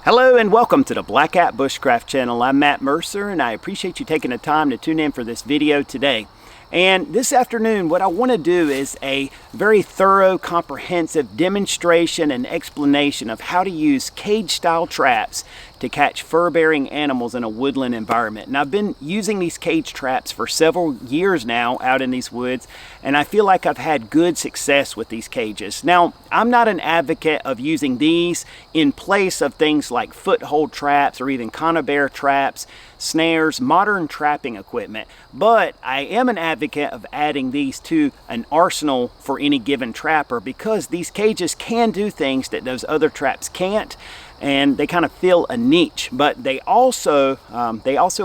Hello and welcome to the Black Hat Bushcraft channel. I'm Matt Mercer and I appreciate you taking the time to tune in for this video today. And this afternoon what I want to do is a very thorough, comprehensive demonstration and explanation of how to use cage style traps to catch fur-bearing animals in a woodland environment. And I've been using these cage traps for several years now out in these woods, and I feel like I've had good success with these cages. Now, I'm not an advocate of using these in place of things like foothold traps or even conibear traps, snares, modern trapping equipment, but I am an advocate of adding these to an arsenal for any given trapper because these cages can do things that those other traps can't, and they kind of fill a niche, but they also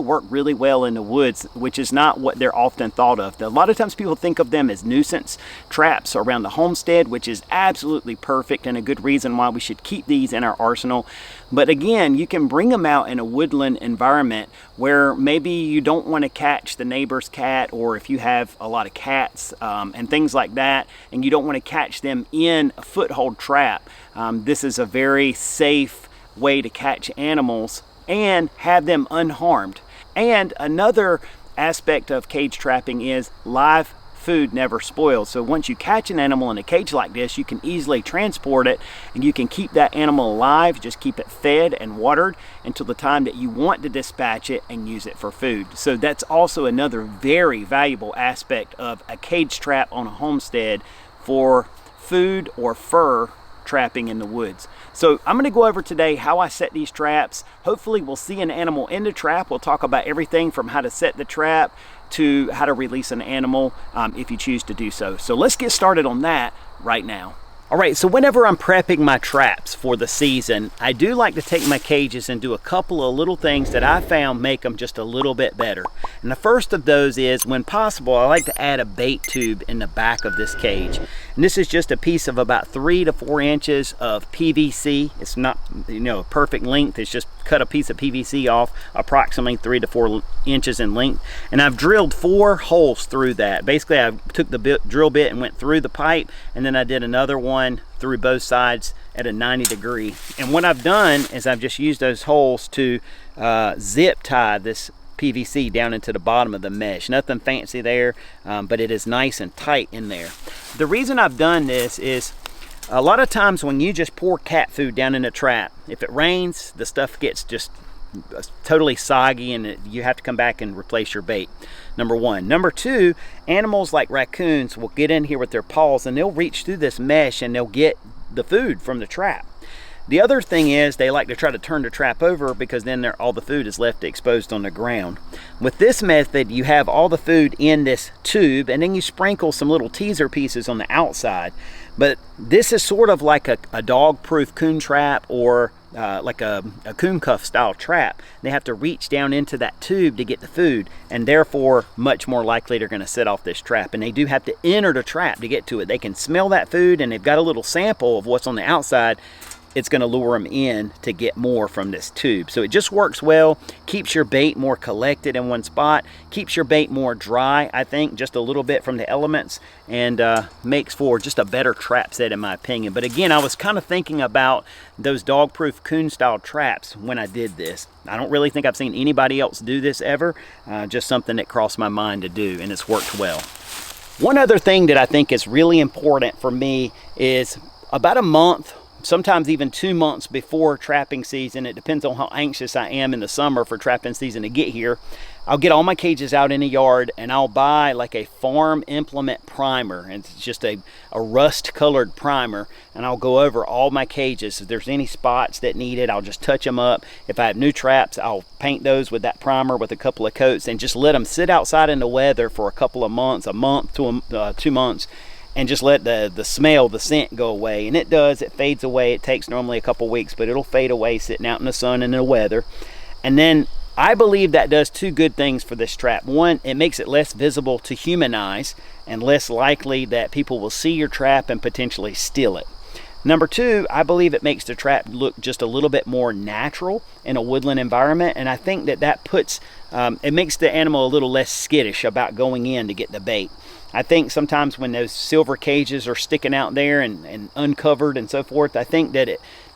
work really well in the woods, which is not what they're often thought of. A lot of times people think of them as nuisance traps around the homestead, which is absolutely perfect and a good reason why we should keep these in our arsenal. But again, you can bring them out in a woodland environment where maybe you don't want to catch the neighbor's cat, or if you have a lot of cats and things like that, and you don't want to catch them in a foothold trap. This is a very safe way to catch animals and have them unharmed. And another aspect of cage trapping is live food never spoils. So once you catch an animal in a cage like this, you can easily transport it and you can keep that animal alive, just keep it fed and watered until the time that you want to dispatch it and use it for food. So that's also another very valuable aspect of a cage trap on a homestead for food or fur trapping in the woods. So I'm going to go over today how I set these traps. Hopefully we'll see an animal in the trap. We'll talk about everything from how to set the trap to how to release an animal if you choose to do so. So let's get started on that right now. All right, so whenever I'm prepping my traps for the season, I do like to take my cages and do a couple of little things that I found make them just a little bit better. And the first of those is, when possible, I like to add a bait tube in the back of this cage. And this is just a piece of about 3 to 4 inches of PVC. It's not, a perfect length. It's just cut a piece of PVC off approximately 3 to 4 inches in length. And I've drilled 4 holes through that. Basically, I took the drill bit and went through the pipe, and then I did another one through both sides at a 90 degree. And what I've done is I've just used those holes to zip tie this PVC down into the bottom of the mesh. Nothing fancy there, but it is nice and tight in there. The reason I've done this is a lot of times when you just pour cat food down in a trap, if it rains, the stuff gets just totally soggy and you have to come back and replace your bait. Number one. Number two, animals like raccoons will get in here with their paws and they'll reach through this mesh and they'll get the food from the trap. The other thing is they like to try to turn the trap over because then all the food is left exposed on the ground. With this method, you have all the food in this tube and then you sprinkle some little teaser pieces on the outside. But this is sort of like a dog-proof coon trap, or like a coon cuff style trap. They have to reach down into that tube to get the food, and therefore much more likely they're going to set off this trap. And they do have to enter the trap to get to it. They can smell that food and they've got a little sample of what's on the outside. It's going to lure them in to get more from this tube. So it just works well, keeps your bait more collected in one spot, keeps your bait more dry, I think, just a little bit from the elements, and makes for just a better trap set in my opinion. But again, I was kind of thinking about those dog-proof coon style traps when I did this. I don't really think I've seen anybody else do this ever, just something that crossed my mind to do, and it's worked well. One other thing that I think is really important for me is about a month, sometimes even 2 months before trapping season, it depends on how anxious I am in the summer for trapping season to get here, I'll get all my cages out in the yard and I'll buy like a farm implement primer. And it's just a rust colored primer, and I'll go over all my cages. If there's any spots that need it, I'll just touch them up. If I have new traps, I'll paint those with that primer with a couple of coats and just let them sit outside in the weather for a couple of months, a month to 2 months, and just let the smell, the scent go away. And it does, it fades away. It takes normally a couple weeks, but it'll fade away sitting out in the sun and in the weather. And then I believe that does 2 good things for this trap. One, it makes it less visible to human eyes and less likely that people will see your trap and potentially steal it. Number 2, I believe it makes the trap look just a little bit more natural in a woodland environment, and I think that puts, it makes the animal a little less skittish about going in to get the bait. I think sometimes when those silver cages are sticking out there and uncovered and so forth, I think that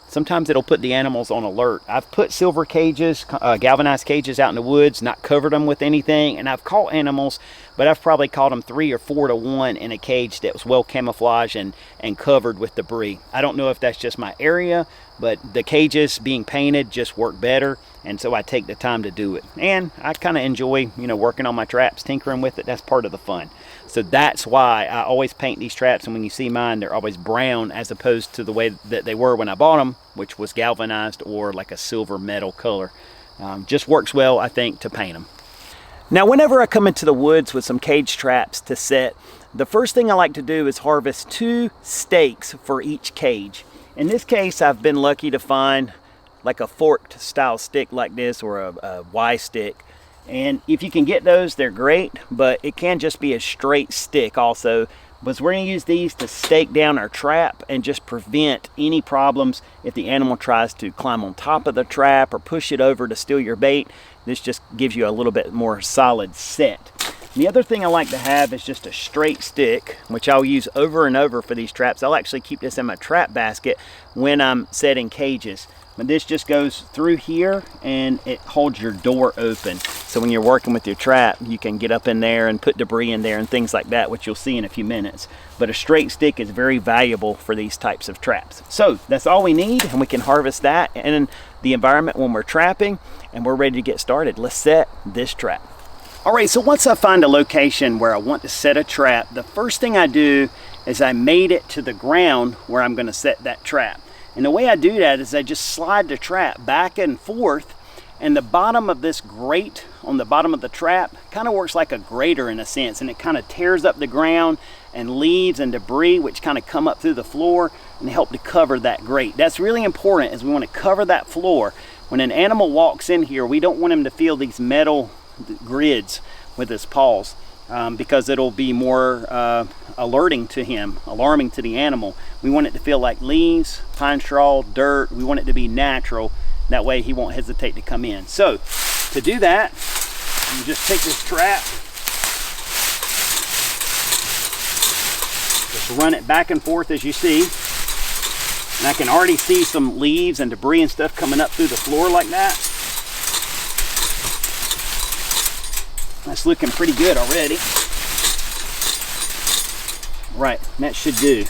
sometimes it'll put the animals on alert. I've put silver cages, galvanized cages out in the woods, not covered them with anything, and I've caught animals, but I've probably caught them 3 or 4 to 1 in a cage that was well camouflaged and covered with debris. I don't know if that's just my area, but the cages being painted just work better, and so I take the time to do it. And I kind of enjoy, you know, working on my traps, tinkering with it. That's part of the fun. So that's why I always paint these traps, and when you see mine, they're always brown as opposed to the way that they were when I bought them, which was galvanized or like a silver metal color. Just works well, I think, to paint them. Now, whenever I come into the woods with some cage traps to set, the first thing I like to do is harvest 2 stakes for each cage. In this case, I've been lucky to find like a forked style stick like this, or a Y stick. And if you can get those, they're great, but it can just be a straight stick also. But we're going to use these to stake down our trap and just prevent any problems if the animal tries to climb on top of the trap or push it over to steal your bait. This just gives you a little bit more solid set. The other thing I like to have is just a straight stick, which I'll use over and over for these traps. I'll actually keep this in my trap basket when I'm setting cages. But this just goes through here and it holds your door open. So when you're working with your trap, you can get up in there and put debris in there and things like that, which you'll see in a few minutes. But a straight stick is very valuable for these types of traps. So that's all we need, and we can harvest that in the environment when we're trapping, and we're ready to get started. Let's set this trap. All right, so once I find a location where I want to set a trap, the first thing I do is I made it to the ground where I'm going to set that trap. And the way I do that is I just slide the trap back and forth, and the bottom of this grate on the bottom of the trap kind of works like a grater in a sense, and it kind of tears up the ground and leaves and debris which kind of come up through the floor and help to cover that grate. That's really important, as we want to cover that floor. When an animal walks in here, we don't want him to feel these metal grids with his paws. Because it'll be more alerting to him, alarming to the animal. We want it to feel like leaves, pine straw, dirt. We want it to be natural. That way he won't hesitate to come in. So to do that, you just take this trap, just run it back and forth as you see. And I can already see some leaves and debris and stuff coming up through the floor like that. That's looking pretty good already. Right, that should do.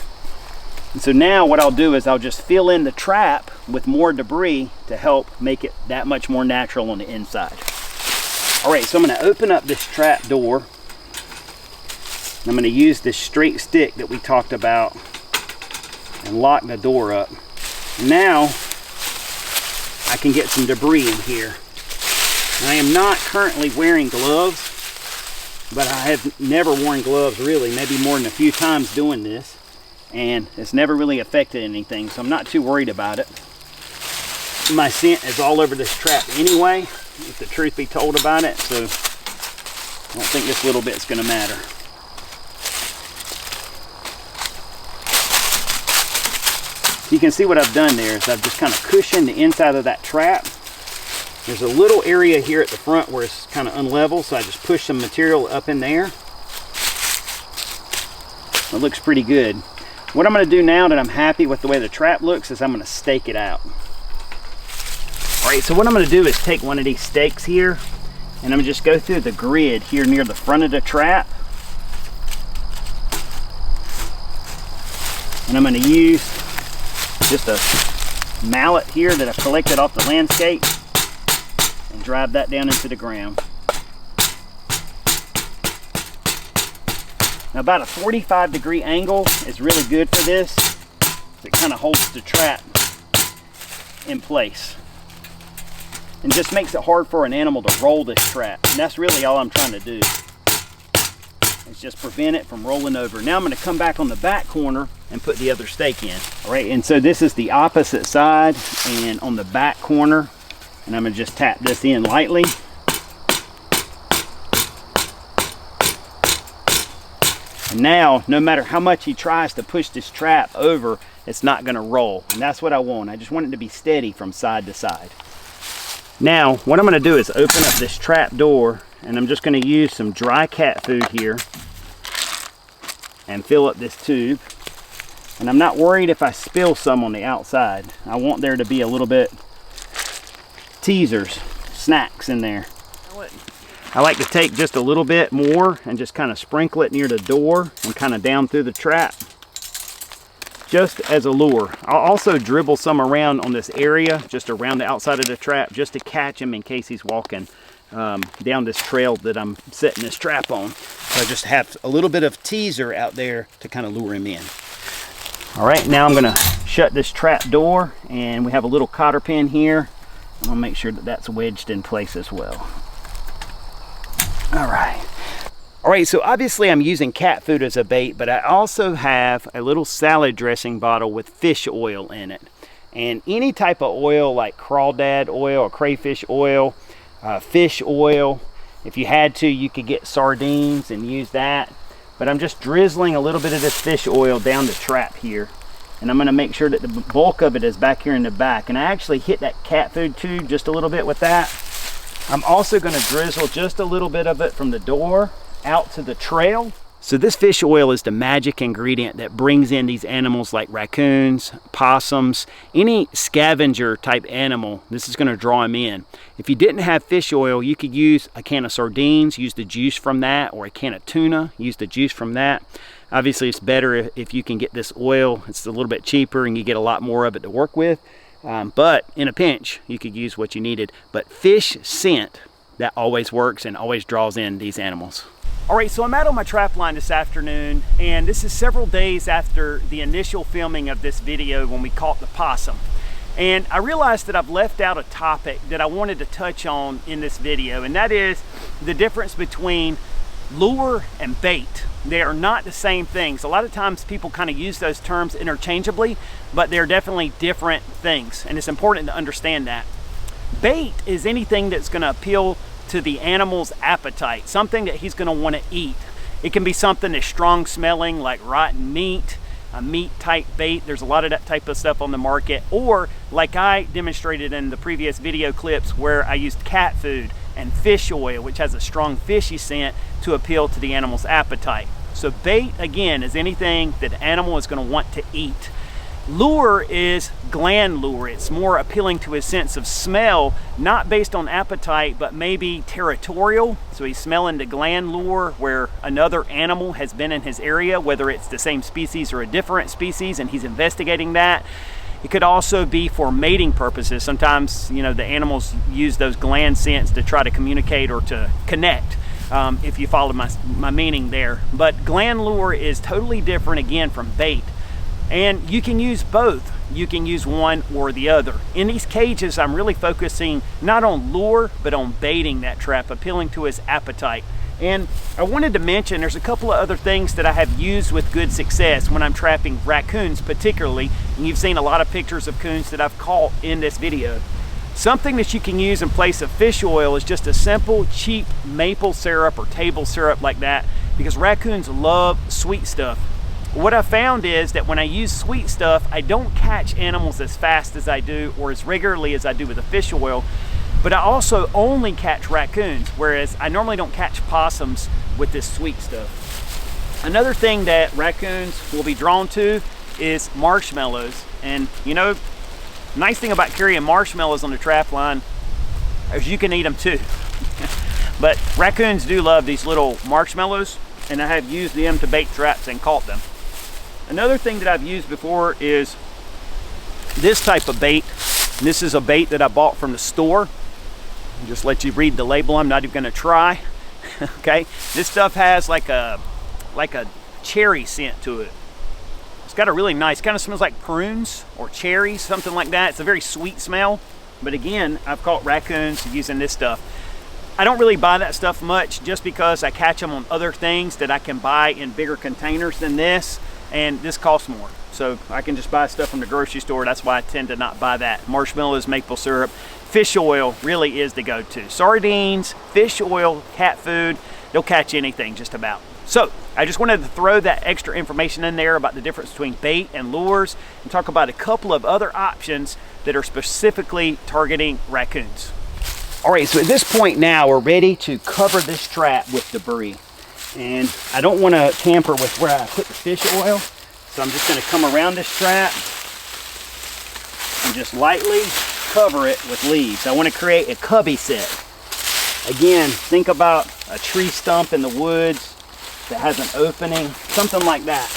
And so now what I'll do is I'll just fill in the trap with more debris to help make it that much more natural on the inside. All right, so I'm going to open up this trap door. I'm going to use this straight stick that we talked about and lock the door up. Now I can get some debris in here. I am not currently wearing gloves, but I have never worn gloves really, maybe more than a few times doing this, and it's never really affected anything, so I'm not too worried about it. My scent is all over this trap anyway, if the truth be told about it, so I don't think this little bit's going to matter. You can see what I've done there is I've just kind of cushioned the inside of that trap. There's a little area here at the front where it's kind of unlevel, so I just push some material up in there. It looks pretty good. What I'm going to do now that I'm happy with the way the trap looks is I'm going to stake it out. All right, so what I'm going to do is take one of these stakes here, and I'm going to just go through the grid here near the front of the trap. And I'm going to use just a mallet here that I've collected off the landscape and drive that down into the ground. Now about a 45-degree angle is really good for this. It kind of holds the trap in place and just makes it hard for an animal to roll this trap. And that's really all I'm trying to do. It's just prevent it from rolling over. Now I'm going to come back on the back corner and put the other stake in. All right, and so this is the opposite side and on the back corner. And I'm going to just tap this in lightly. And now, no matter how much he tries to push this trap over, it's not going to roll. And that's what I want. I just want it to be steady from side to side. Now, what I'm going to do is open up this trap door, and I'm just going to use some dry cat food here and fill up this tube. And I'm not worried if I spill some on the outside. I want there to be a little bit teasers, snacks in there. I like to take just a little bit more and just kind of sprinkle it near the door and kind of down through the trap, just as a lure. I'll also dribble some around on this area, just around the outside of the trap, just to catch him in case he's walking down this trail that I'm setting this trap on. So I just have a little bit of teaser out there to kind of lure him in. All right, now I'm gonna shut this trap door, and we have a little cotter pin here. I'm gonna make sure that that's wedged in place as well. All right, so obviously I'm using cat food as a bait, but I also have a little salad dressing bottle with fish oil in it. And any type of oil like crawdad oil or crayfish oil, fish oil, if you had to, you could get sardines and use that. But I'm just drizzling a little bit of this fish oil down the trap here. And I'm gonna make sure that the bulk of it is back here in the back. And I actually hit that cat food too, just a little bit with that. I'm also gonna drizzle just a little bit of it from the door out to the trail. So this fish oil is the magic ingredient that brings in these animals like raccoons, possums, any scavenger type animal. This is gonna draw them in. If you didn't have fish oil, you could use a can of sardines, use the juice from that, or a can of tuna, use the juice from that. Obviously it's better if you can get this oil. It's a little bit cheaper and you get a lot more of it to work with. But in a pinch, you could use what you needed. But fish scent, that always works and always draws in these animals. All right, so I'm out on my trap line this afternoon, and this is several days after the initial filming of this video when we caught the possum. And I realized that I've left out a topic that I wanted to touch on in this video, and that is the difference between lure and bait. They are not the same things. A lot of times people kind of use those terms interchangeably, but they're definitely different things, and it's important to understand that. Bait is anything that's going to appeal to the animal's appetite, something that he's going to want to eat. It can be something that's strong smelling like rotten meat, a meat type bait. There's a lot of that type of stuff on the market. Or like I demonstrated in the previous video clips where I used cat food and fish oil, which has a strong fishy scent to appeal to the animal's appetite. So bait, again, is anything that the animal is going to want to eat. Lure is gland lure. It's more appealing to his sense of smell, not based on appetite, but maybe territorial. So he's smelling the gland lure where another animal has been in his area, whether it's the same species or a different species, and he's investigating that. It could also be for mating purposes. Sometimes, you know, the animals use those gland scents to try to communicate or to connect, if you follow my meaning there. But gland lure is totally different, again, from bait. And you can use both. You can use one or the other. In these cages, I'm really focusing not on lure, but on baiting that trap, appealing to his appetite. And I wanted to mention there's a couple of other things that I have used with good success when I'm trapping raccoons particularly. And you've seen a lot of pictures of coons that I've caught in this video. Something that you can use in place of fish oil is just a simple, cheap maple syrup or table syrup like that, because raccoons love sweet stuff. What I found is that when I use sweet stuff, I don't catch animals as fast as I do or as regularly as I do with the fish oil, but I also only catch raccoons, whereas I normally don't catch possums with this sweet stuff. Another thing that raccoons will be drawn to is marshmallows. And you know, nice thing about carrying marshmallows on the trap line is you can eat them too. But raccoons do love these little marshmallows, and I have used them to bait traps and caught them. Another thing that I've used before is this type of bait. And this is a bait that I bought from the store. I'll just let you read the label. I'm not even going to try. Okay, this stuff has like a cherry scent to it. It's got a really nice, kind of smells like prunes or cherries, something like that. It's a very sweet smell. But again, I've caught raccoons using this stuff. I don't really buy that stuff much just because I catch them on other things that I can buy in bigger containers than this, and this costs more. So I can just buy stuff from the grocery store. That's why I tend to not buy that. Marshmallows, maple syrup, fish oil really is the go-to. Sardines, fish oil, cat food, they'll catch anything just about. So I just wanted to throw that extra information in there about the difference between bait and lures and talk about a couple of other options that are specifically targeting raccoons. All right, so at this point now, we're ready to cover this trap with debris. And I don't want to tamper with where I put the fish oil. So I'm just going to come around this trap and just lightly cover it with leaves. I want to create a cubby set. Again, think about a tree stump in the woods that has an opening, something like that.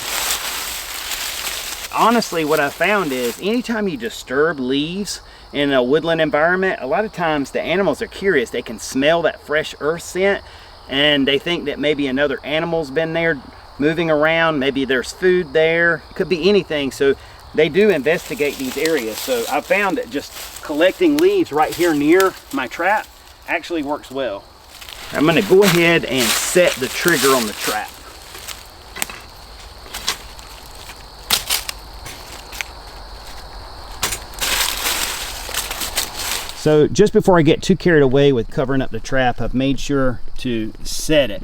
Honestly, what I found is anytime you disturb leaves in a woodland environment, a lot of times the animals are curious. They can smell that fresh earth scent and they think that maybe another animal's been there moving around. Maybe there's food there, could be anything. So they do investigate these areas. So I found that just collecting leaves right here near my trap actually works well. I'm going to go ahead and set the trigger on the trap. So just before I get too carried away with covering up the trap, I've made sure to set it.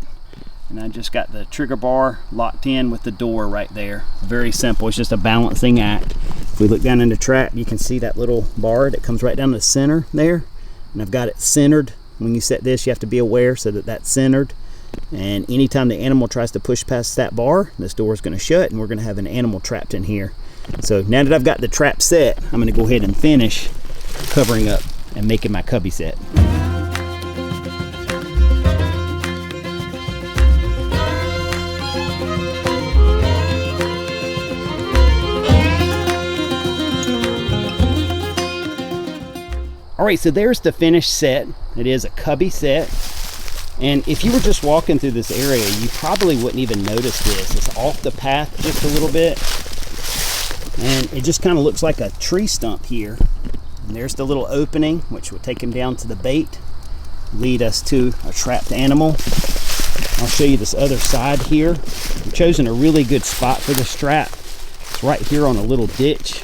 And I just got the trigger bar locked in with the door right there. Very simple, it's just a balancing act. If we look down in the trap, you can see that little bar that comes right down the center there. And I've got it centered. When you set this, you have to be aware so that that's centered. And anytime the animal tries to push past that bar, this door is going to shut and we're going to have an animal trapped in here. So now that I've got the trap set, I'm going to go ahead and finish covering up and making my cubby set. All right, so there's the finished set. It is a cubby set. And if you were just walking through this area, you probably wouldn't even notice this. It's off the path just a little bit. And it just kind of looks like a tree stump here. And there's the little opening, which will take him down to the bait, lead us to a trapped animal. I'll show you this other side here. I've chosen a really good spot for this trap. It's right here on a little ditch.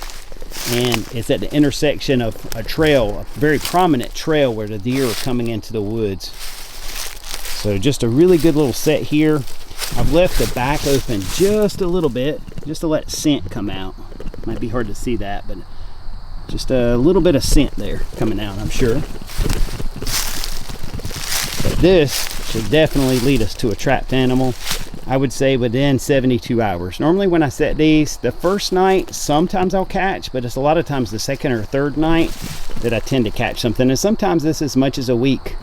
And it's at the intersection of a trail, a very prominent trail where the deer are coming into the woods. So just a really good little set here. I've left the back open just a little bit, just to let scent come out. Might be hard to see that, but just a little bit of scent there coming out, I'm sure. But this should definitely lead us to a trapped animal. I would say within 72 hours. Normally when I set these, the first night, sometimes I'll catch, but it's a lot of times the second or third night that I tend to catch something. And sometimes this as much as a week.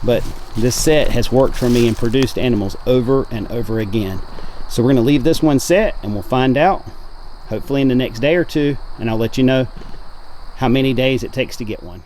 But this set has worked for me and produced animals over and over again. So we're gonna leave this one set and we'll find out, hopefully in the next day or two, and I'll let you know how many days it takes to get one.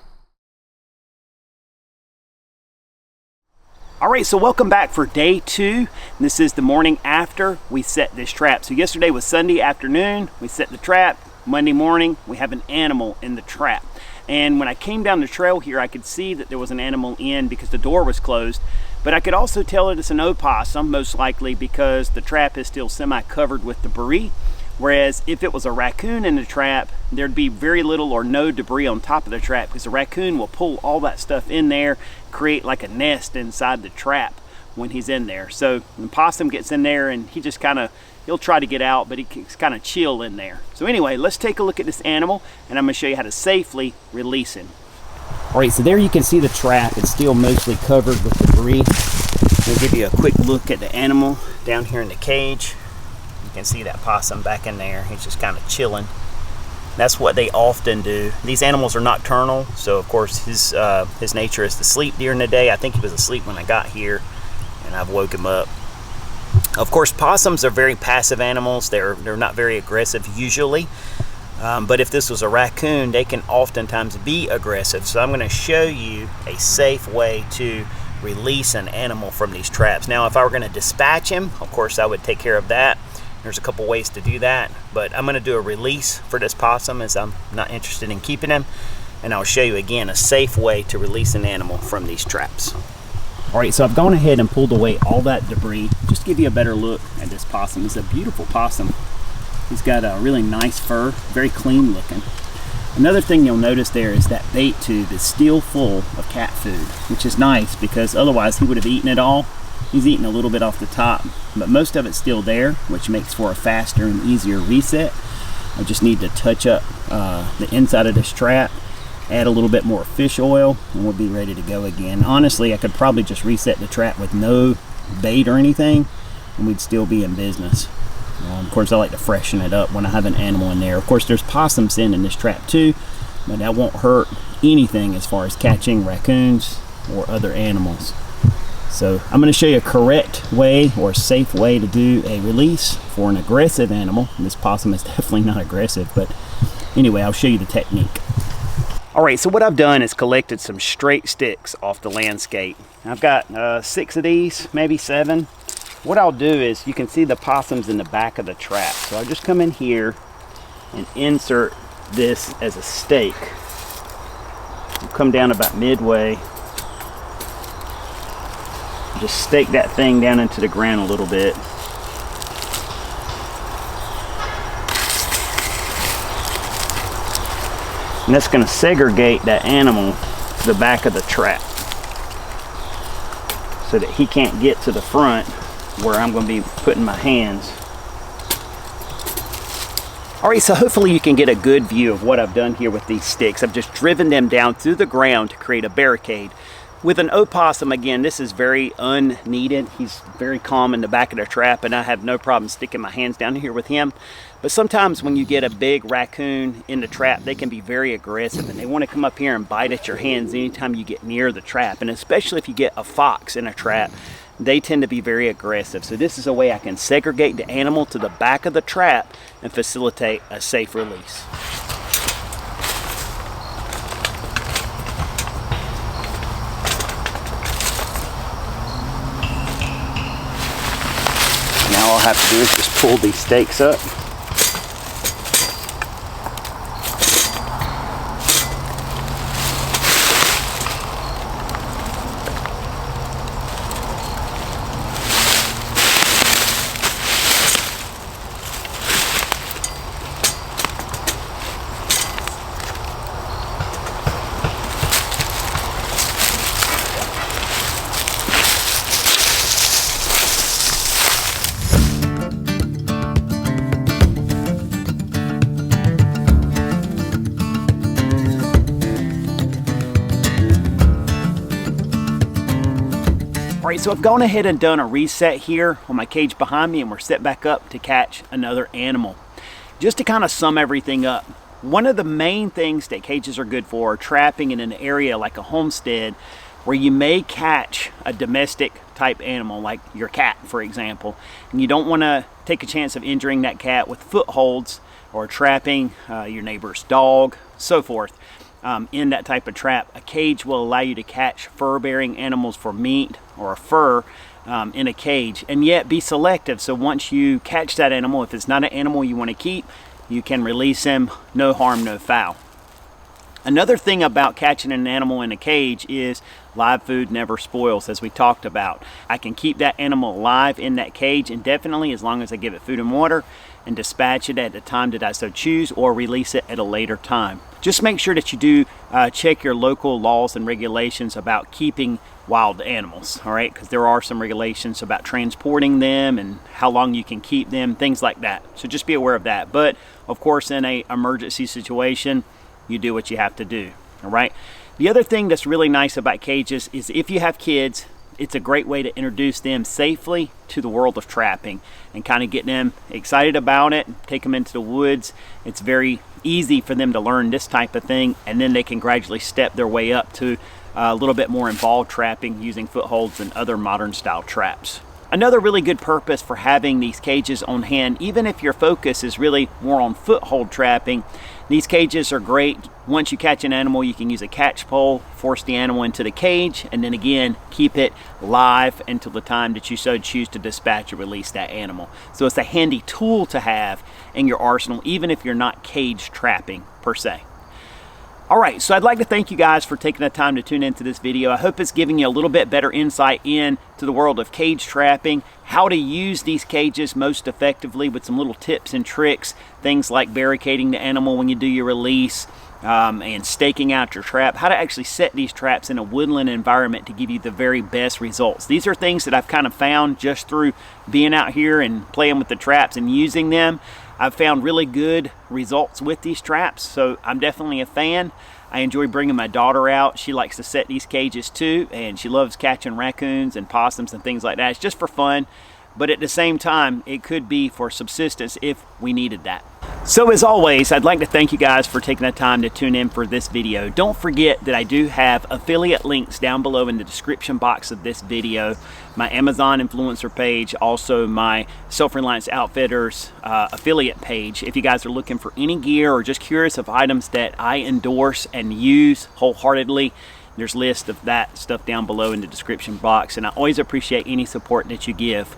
All right, so welcome back for day 2. This is the morning after we set this trap. So yesterday was Sunday afternoon, we set the trap. Monday morning, we have an animal in the trap. And when I came down the trail here, I could see that there was an animal in because the door was closed. But I could also tell it it's an opossum, most likely because the trap is still semi-covered with debris. Whereas if it was a raccoon in the trap, there'd be very little or no debris on top of the trap because the raccoon will pull all that stuff in there, create like a nest inside the trap when he's in there. So the possum gets in there and he just kind of, he'll try to get out, but he's kind of chill in there. So anyway, let's take a look at this animal and I'm going to show you how to safely release him. All right, so there you can see the trap. It's still mostly covered with debris. I'll give you a quick look at the animal down here in the cage. You can see that possum back in there. He's just kind of chilling. That's what they often do. These animals are nocturnal, so of course his nature is to sleep during the day. I think he was asleep when I got here, and I've woke him up. Of course, possums are very passive animals. They're not very aggressive usually, but if this was a raccoon, they can oftentimes be aggressive. So I'm going to show you a safe way to release an animal from these traps. Now, if I were going to dispatch him, of course I would take care of that. There's a couple ways to do that, but I'm going to do a release for this possum as I'm not interested in keeping him, and I'll show you again a safe way to release an animal from these traps. All right, so I've gone ahead and pulled away all that debris just to give you a better look at this possum. It's a beautiful possum. He's got a really nice fur, very clean looking. Another thing you'll notice there is that bait tube is still full of cat food, which is nice because otherwise he would have eaten it all. He's eating a little bit off the top, but most of it's still there, which makes for a faster and easier reset. I just need to touch up the inside of this trap, add a little bit more fish oil, and we'll be ready to go again. Honestly, I could probably just reset the trap with no bait or anything, and we'd still be in business. Of course, I like to freshen it up when I have an animal in there. Of course, there's possums in this trap too, but that won't hurt anything as far as catching raccoons or other animals. So I'm going to show you a correct way or a safe way to do a release for an aggressive animal. This possum is definitely not aggressive, but anyway, I'll show you the technique. All right, so what I've done is collected some straight sticks off the landscape. I've got 6 of these, maybe 7. What I'll do is, you can see the possums in the back of the trap. So I'll just come in here and insert this as a stake. I'll come down about midway. Just stake that thing down into the ground a little bit. And that's going to segregate that animal to the back of the trap so that he can't get to the front where I'm going to be putting my hands. Alright, so hopefully you can get a good view of what I've done here with these sticks. I've just driven them down through the ground to create a barricade. With an opossum, again, this is very unneeded. He's very calm in the back of the trap, and I have no problem sticking my hands down here with him. But sometimes when you get a big raccoon in the trap, they can be very aggressive, and they want to come up here and bite at your hands anytime you get near the trap. And especially if you get a fox in a trap, they tend to be very aggressive. So this is a way I can segregate the animal to the back of the trap and facilitate a safe release. Now all I have to do is just pull these stakes up. Alright, so I've gone ahead and done a reset here on my cage behind me, and we're set back up to catch another animal. Just to kind of sum everything up, one of the main things that cages are good for are trapping in an area like a homestead where you may catch a domestic type animal like your cat, for example, and you don't want to take a chance of injuring that cat with footholds or trapping your neighbor's dog, so forth. In that type of trap, a cage will allow you to catch fur-bearing animals for meat or a fur in a cage, and yet be selective. So once you catch that animal, if it's not an animal you want to keep, you can release him, no harm, no foul. Another thing about catching an animal in a cage is live food never spoils, as we talked about. I can keep that animal alive in that cage indefinitely as long as I give it food and water and dispatch it at the time that I so choose, or release it at a later time. Just make sure that you do check your local laws and regulations about keeping wild animals, all right? Because there are some regulations about transporting them and how long you can keep them, things like that. So just be aware of that. But of course, in an emergency situation, you do what you have to do, all right? The other thing that's really nice about cages is if you have kids, it's a great way to introduce them safely to the world of trapping and kind of get them excited about it, take them into the woods. It's very easy for them to learn this type of thing, and then they can gradually step their way up to a little bit more involved trapping using footholds and other modern style traps. Another really good purpose for having these cages on hand, even if your focus is really more on foothold trapping, these cages are great. Once you catch an animal, you can use a catch pole, force the animal into the cage, and then again, keep it live until the time that you so choose to dispatch or release that animal. So it's a handy tool to have in your arsenal, even if you're not cage trapping per se. All right, so I'd like to thank you guys for taking the time to tune into this video. I hope it's giving you a little bit better insight into the world of cage trapping, how to use these cages most effectively with some little tips and tricks, things like barricading the animal when you do your release, and staking out your trap, how to actually set these traps in a woodland environment to give you the very best results. These are things that I've kind of found just through being out here and playing with the traps and using them. I've found really good results with these traps, so I'm definitely a fan. I enjoy bringing my daughter out. She likes to set these cages too, and she loves catching raccoons and possums and things like that. It's just for fun. but at the same time, it could be for subsistence if we needed that. So as always, I'd like to thank you guys for taking the time to tune in for this video. Don't forget that I do have affiliate links down below in the description box of this video. My Amazon influencer page, also my Self-Reliance Outfitters affiliate page. If you guys are looking for any gear or just curious of items that I endorse and use wholeheartedly, there's a list of that stuff down below in the description box, and I always appreciate any support that you give.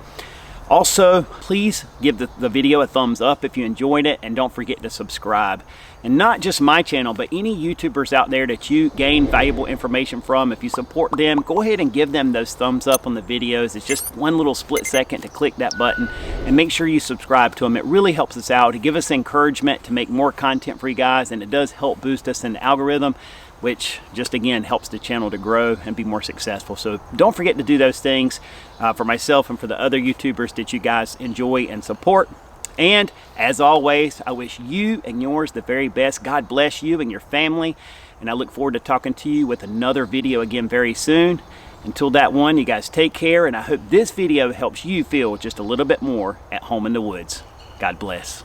Also, please give the video a thumbs up if you enjoyed it, and don't forget to subscribe. And not just my channel, but any YouTubers out there that you gain valuable information from, if you support them, go ahead and give them those thumbs up on the videos. It's just one little split second to click that button, and make sure you subscribe to them. It really helps us out. It gives us encouragement to make more content for you guys, and it does help boost us in the algorithm, which just again helps the channel to grow and be more successful. So don't forget to do those things for myself and for the other YouTubers that you guys enjoy and support. And as always, I wish you and yours the very best. God bless you and your family, and I look forward to talking to you with another video again very soon. Until that one, you guys take care, and I hope this video helps you feel just a little bit more at home in the woods. God bless.